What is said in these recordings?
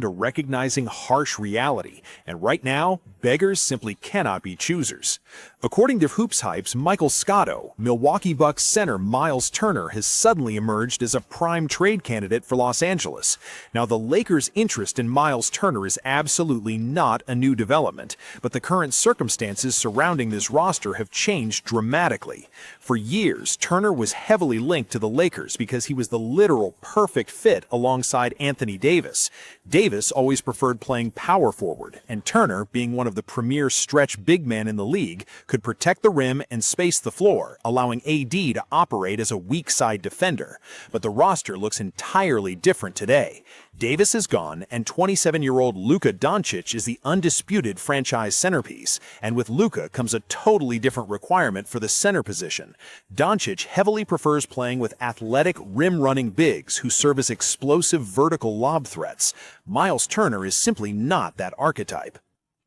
to recognizing harsh reality, and right now, beggars simply cannot be choosers. According to Hoops Hype's Michael Scotto, Milwaukee Bucks center Myles Turner has suddenly emerged as a prime trade candidate for Los Angeles. Now, the Lakers' interest in Myles Turner is absolutely not a new development, but the current circumstances surrounding this roster have changed dramatically. For years, Turner was heavily linked to the Lakers because he was the literal perfect fit alongside Anthony Davis. Davis always preferred playing power forward, and Turner, being one of the premier stretch big men in the league, could protect the rim and space the floor, allowing AD to operate as a weak side defender. But the roster looks entirely different today. Davis is gone, and 27-year-old Luka Doncic is the undisputed franchise centerpiece, and with Luka comes a totally different requirement for the center position. Doncic heavily prefers playing with athletic, rim-running bigs who serve as explosive vertical lob threats. Myles Turner is simply not that archetype.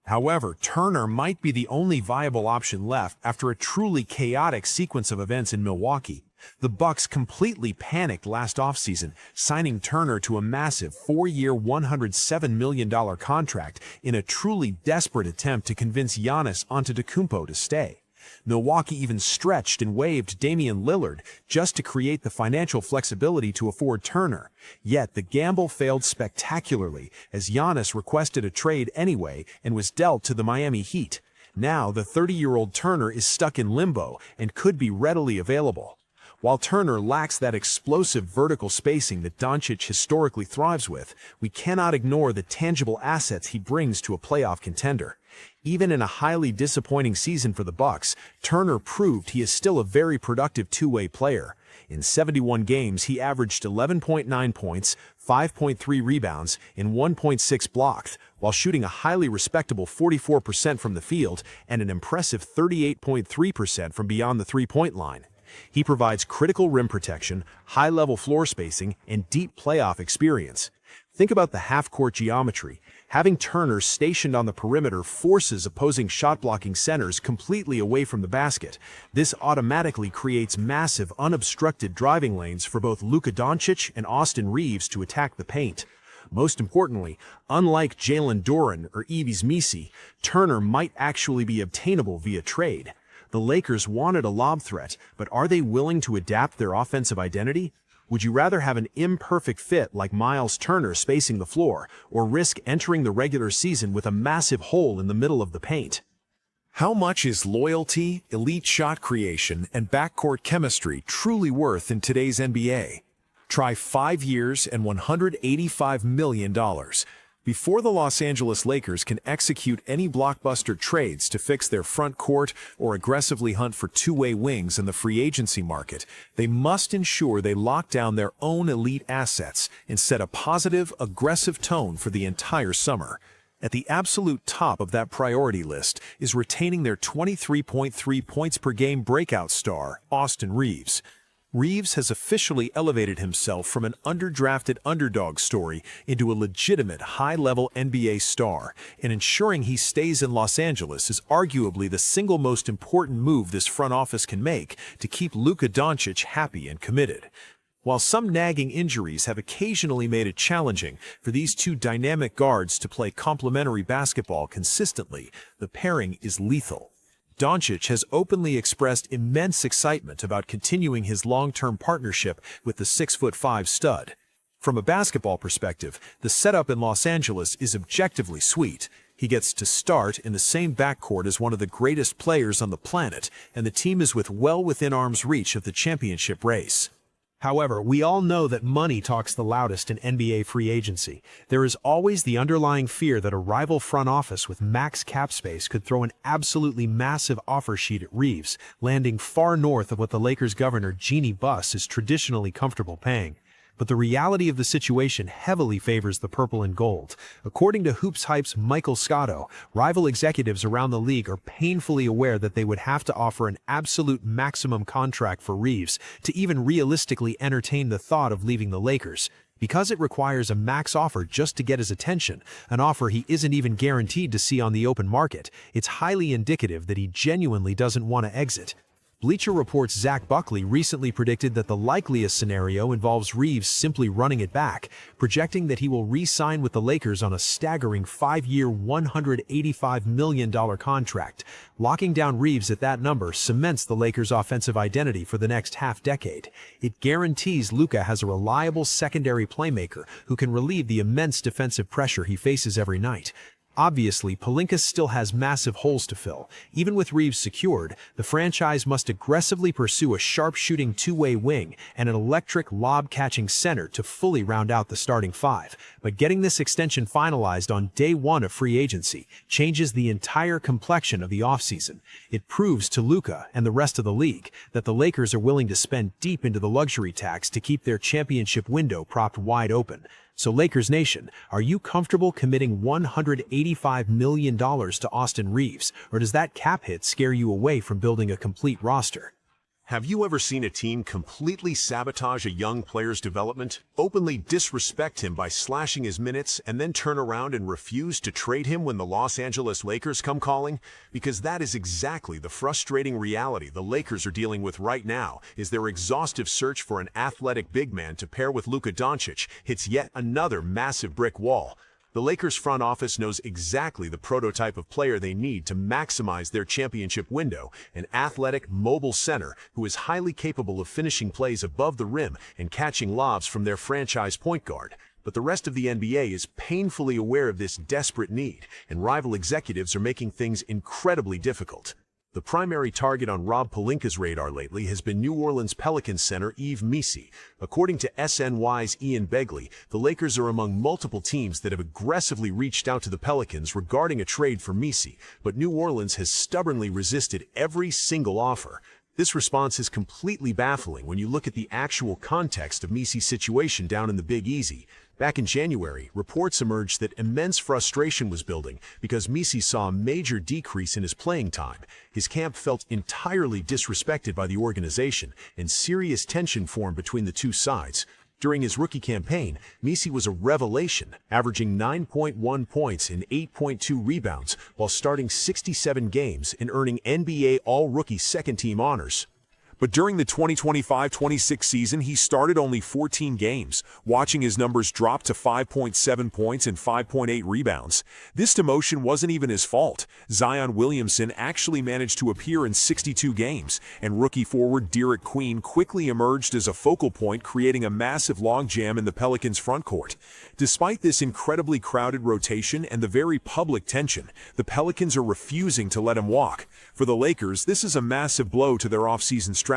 However, Turner might be the only viable option left after a truly chaotic sequence of events in Milwaukee. The Bucks completely panicked last offseason, signing Turner to a massive 4-year, $107 million contract in a truly desperate attempt to convince Giannis Antetokounmpo to stay. Milwaukee even stretched and waived Damian Lillard just to create the financial flexibility to afford Turner. Yet the gamble failed spectacularly as Giannis requested a trade anyway and was dealt to the Miami Heat. Now the 30-year-old Turner is stuck in limbo and could be readily available. While Turner lacks that explosive vertical spacing that Doncic historically thrives with, we cannot ignore the tangible assets he brings to a playoff contender. Even in a highly disappointing season for the Bucks, Turner proved he is still a very productive two-way player. In 71 games, he averaged 11.9 points, 5.3 rebounds, and 1.6 blocks, while shooting a highly respectable 44% from the field and an impressive 38.3% from beyond the three-point line. He provides critical rim protection, high-level floor spacing, and deep playoff experience. Think about the half-court geometry. Having Turner stationed on the perimeter forces opposing shot-blocking centers completely away from the basket. This automatically creates massive, unobstructed driving lanes for both Luka Doncic and Reeves to attack the paint. Most importantly, unlike Jalen Duren or Yves Missi, Turner might actually be obtainable via trade. The Lakers wanted a lob threat, but are they willing to adapt their offensive identity? Would you rather have an imperfect fit like Myles Turner spacing the floor, or risk entering the regular season with a massive hole in the middle of the paint? How much is loyalty, elite shot creation, and backcourt chemistry truly worth in today's NBA? Try 5 years and $185 million. Before the Los Angeles Lakers can execute any blockbuster trades to fix their front court or aggressively hunt for two-way wings in the free agency market, they must ensure they lock down their own elite assets and set a positive, aggressive tone for the entire summer. At the absolute top of that priority list is retaining their 23.3 points per game breakout star, Austin Reaves. Reeves has officially elevated himself from an underdrafted underdog story into a legitimate high-level NBA star, and ensuring he stays in Los Angeles is arguably the single most important move this front office can make to keep Luka Doncic happy and committed. While some nagging injuries have occasionally made it challenging for these two dynamic guards to play complementary basketball consistently, the pairing is lethal. Doncic has openly expressed immense excitement about continuing his long-term partnership with the 6'5" stud. From a basketball perspective, the setup in Los Angeles is objectively sweet. He gets to start in the same backcourt as one of the greatest players on the planet, and the team is well within arm's reach of the championship race. However, we all know that money talks the loudest in NBA free agency. There is always the underlying fear that a rival front office with max cap space could throw an absolutely massive offer sheet at Reeves, landing far north of what the Lakers governor Jeannie Buss is traditionally comfortable paying. But the reality of the situation heavily favors the purple and gold. According to Hoops Hype's Michael Scotto, rival executives around the league are painfully aware that they would have to offer an absolute maximum contract for Reeves to even realistically entertain the thought of leaving the Lakers. Because it requires a max offer just to get his attention, an offer he isn't even guaranteed to see on the open market, it's highly indicative that he genuinely doesn't want to exit. Bleacher Report's Zach Buckley recently predicted that the likeliest scenario involves Reeves simply running it back, projecting that he will re-sign with the Lakers on a staggering 5-year, $185 million contract. Locking down Reeves at that number cements the Lakers' offensive identity for the next half-decade. It guarantees Luka has a reliable secondary playmaker who can relieve the immense defensive pressure he faces every night. Obviously, Pelinka still has massive holes to fill. Even with Reeves secured, the franchise must aggressively pursue a sharp-shooting two-way wing and an electric lob-catching center to fully round out the starting five. But getting this extension finalized on day one of free agency changes the entire complexion of the offseason. It proves to Luka and the rest of the league that the Lakers are willing to spend deep into the luxury tax to keep their championship window propped wide open. So Lakers Nation, are you comfortable committing $185 million to Austin Reeves, or does that cap hit scare you away from building a complete roster? Have you ever seen a team completely sabotage a young player's development, openly disrespect him by slashing his minutes, and then turn around and refuse to trade him when the Los Angeles Lakers come calling? Because that is exactly the frustrating reality the Lakers are dealing with right now, is their exhaustive search for an athletic big man to pair with Luka Doncic hits yet another massive brick wall. The Lakers front office knows exactly the prototype of player they need to maximize their championship window, an athletic, mobile center who is highly capable of finishing plays above the rim and catching lobs from their franchise point guard. But the rest of the NBA is painfully aware of this desperate need, and rival executives are making things incredibly difficult. The primary target on Rob Pelinka's radar lately has been New Orleans Pelicans center Yves Missi. According to SNY's Ian Begley, the Lakers are among multiple teams that have aggressively reached out to the Pelicans regarding a trade for Missi, but New Orleans has stubbornly resisted every single offer. This response is completely baffling when you look at the actual context of Missi's situation down in the Big Easy. Back in January, reports emerged that immense frustration was building because Missi saw a major decrease in his playing time. His camp felt entirely disrespected by the organization, and serious tension formed between the two sides. During his rookie campaign, Missi was a revelation, averaging 9.1 points and 8.2 rebounds while starting 67 games and earning NBA All-Rookie second-team honors. But during the 2025-26 season, he started only 14 games, watching his numbers drop to 5.7 points and 5.8 rebounds. This demotion wasn't even his fault. Zion Williamson actually managed to appear in 62 games, and rookie forward Derek Queen quickly emerged as a focal point, creating a massive logjam in the Pelicans' frontcourt. Despite this incredibly crowded rotation and the very public tension, the Pelicans are refusing to let him walk. For the Lakers, this is a massive blow to their offseason strategy.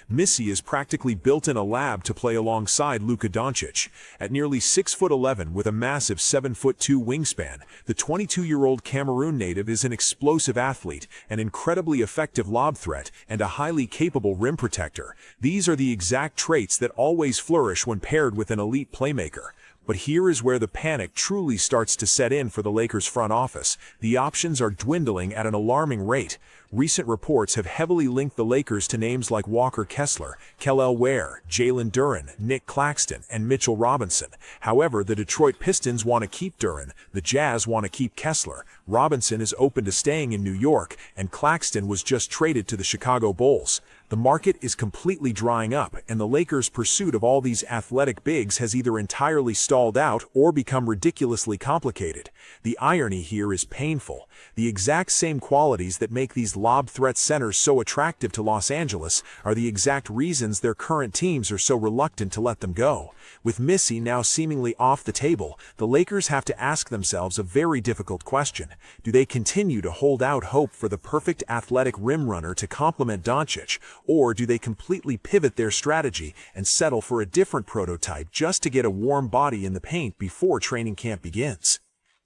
Missi is practically built in a lab to play alongside Luka Doncic. At nearly 6'11" with a massive 7'2" wingspan, the 22-year-old Cameroon native is an explosive athlete, an incredibly effective lob threat, and a highly capable rim protector. These are the exact traits that always flourish when paired with an elite playmaker. But here is where the panic truly starts to set in for the Lakers front office. The options are dwindling at an alarming rate. Recent reports have heavily linked the Lakers to names like Walker Kessler, Kel'el Ware, Jalen Duren, Nick Claxton, and Mitchell Robinson. However, the Detroit Pistons want to keep Duren, the Jazz want to keep Kessler, Robinson is open to staying in New York, and Claxton was just traded to the Chicago Bulls. The market is completely drying up, and the Lakers' pursuit of all these athletic bigs has either entirely stalled out or become ridiculously complicated. The irony here is painful. The exact same qualities that make these lob threat centers so attractive to Los Angeles are the exact reasons their current teams are so reluctant to let them go. With Missi now seemingly off the table, the Lakers have to ask themselves a very difficult question. Do they continue to hold out hope for the perfect athletic rim runner to complement Doncic, or do they completely pivot their strategy and settle for a different prototype just to get a warm body in the paint before training camp begins?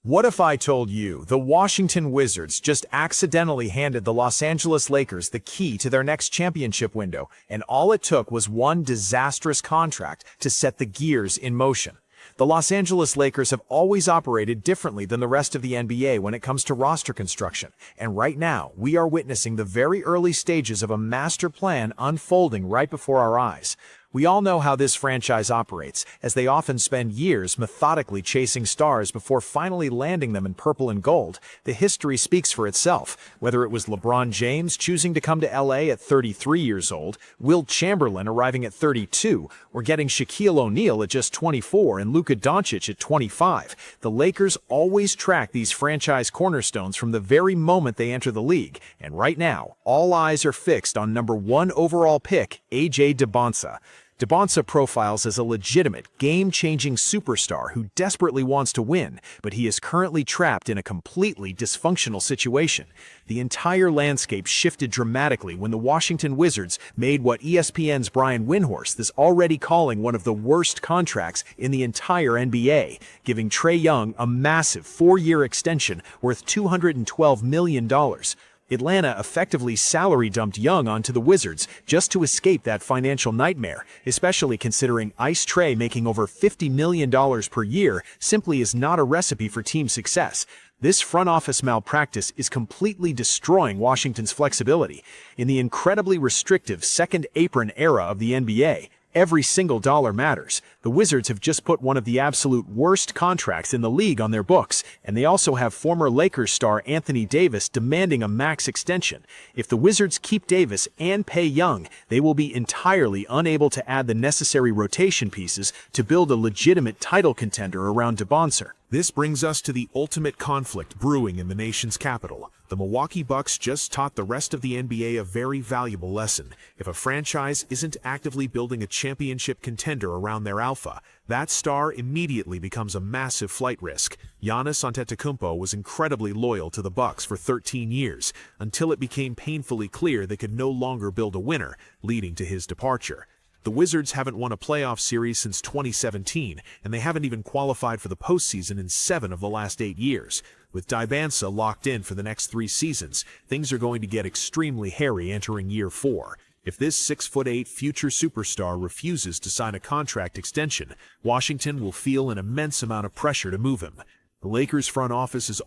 What if I told you the Washington Wizards just accidentally handed the Los Angeles Lakers the key to their next championship window, and all it took was one disastrous contract to set the gears in motion? The Los Angeles Lakers have always operated differently than the rest of the NBA when it comes to roster construction, and right now we are witnessing the very early stages of a master plan unfolding right before our eyes. We all know how this franchise operates, as they often spend years methodically chasing stars before finally landing them in purple and gold. The history speaks for itself, whether it was LeBron James choosing to come to LA at 33 years old, Wilt Chamberlain arriving at 32, or getting Shaquille O'Neal at just 24 and Luka Doncic at 25. The Lakers always track these franchise cornerstones from the very moment they enter the league, and right now, all eyes are fixed on #1 overall pick, AJ Dybantsa. Dybantsa profiles as a legitimate, game-changing superstar who desperately wants to win, but he is currently trapped in a completely dysfunctional situation. The entire landscape shifted dramatically when the Washington Wizards made what ESPN's Brian Windhorst is already calling one of the worst contracts in the entire NBA, giving Trae Young a massive 4-year extension worth $212 million. Atlanta effectively salary dumped Young onto the Wizards just to escape that financial nightmare, especially considering Ice Trae making over $50 million per year simply is not a recipe for team success. This front office malpractice is completely destroying Washington's flexibility. In the incredibly restrictive second apron era of the NBA, every single dollar matters. The Wizards have just put one of the absolute worst contracts in the league on their books, and they also have former Lakers star Anthony Davis demanding a max extension. If the Wizards keep Davis and pay Young, they will be entirely unable to add the necessary rotation pieces to build a legitimate title contender around Dybantsa. This brings us to the ultimate conflict brewing in the nation's capital. The Milwaukee Bucks just taught the rest of the NBA a very valuable lesson. If a franchise isn't actively building a championship contender around their alpha, that star immediately becomes a massive flight risk. Giannis Antetokounmpo was incredibly loyal to the Bucks for 13 years, until it became painfully clear they could no longer build a winner, leading to his departure. The Wizards haven't won a playoff series since 2017, and they haven't even qualified for the postseason in 7 of the last 8 years. With Dybantsa locked in for the next 3 seasons, things are going to get extremely hairy entering year 4. If this 6'8" future superstar refuses to sign a contract extension, Washington will feel an immense amount of pressure to move him. The Lakers front office is